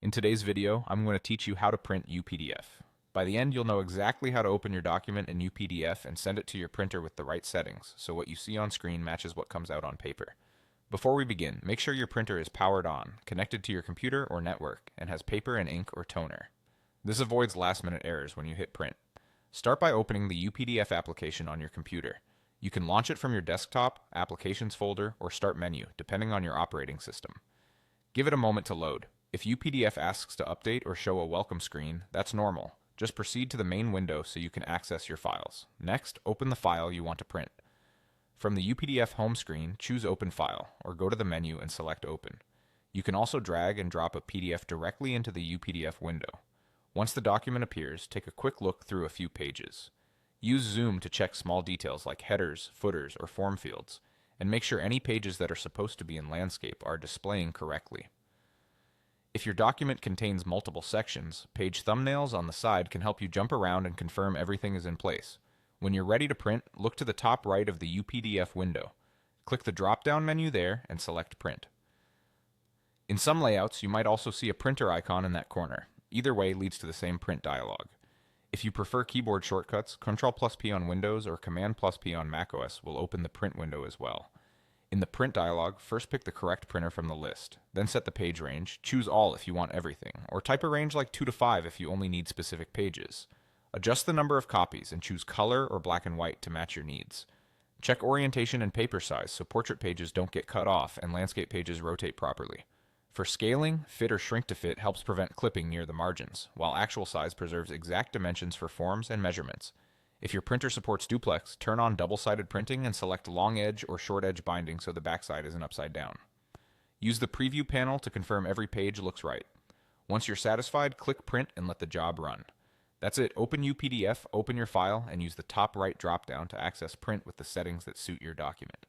In today's video, I'm going to teach you how to print UPDF. By the end, you'll know exactly how to open your document in UPDF and send it to your printer with the right settings, so what you see on screen matches what comes out on paper. Before we begin, make sure your printer is powered on, connected to your computer or network, and has paper and ink or toner. This avoids last-minute errors when you hit print. Start by opening the UPDF application on your computer. You can launch it from your desktop, Applications folder, or Start menu, depending on your operating system. Give it a moment to load. If UPDF asks to update or show a welcome screen, that's normal. Just proceed to the main window so you can access your files. Next, open the file you want to print. From the UPDF home screen, choose Open File, or go to the menu and select Open. You can also drag and drop a PDF directly into the UPDF window. Once the document appears, take a quick look through a few pages. Use Zoom to check small details like headers, footers, or form fields, and make sure any pages that are supposed to be in landscape are displaying correctly. If your document contains multiple sections, page thumbnails on the side can help you jump around and confirm everything is in place. When you're ready to print, look to the top right of the UPDF window. Click the drop-down menu there and select Print. In some layouts, you might also see a printer icon in that corner. Either way leads to the same print dialog. If you prefer keyboard shortcuts, Ctrl+P on Windows or Command+P on macOS will open the print window as well. In the print dialog, first pick the correct printer from the list, then set the page range, choose all if you want everything, or type a range like 2 to 5 if you only need specific pages. Adjust the number of copies and choose color or black and white to match your needs. Check orientation and paper size so portrait pages don't get cut off and landscape pages rotate properly. For scaling, fit or shrink to fit helps prevent clipping near the margins, while actual size preserves exact dimensions for forms and measurements. If your printer supports duplex, turn on double-sided printing and select long edge or short edge binding so the backside isn't upside down. Use the preview panel to confirm every page looks right. Once you're satisfied, click print and let the job run. That's it. Open UPDF, open your file, and use the top right drop-down to access print with the settings that suit your document.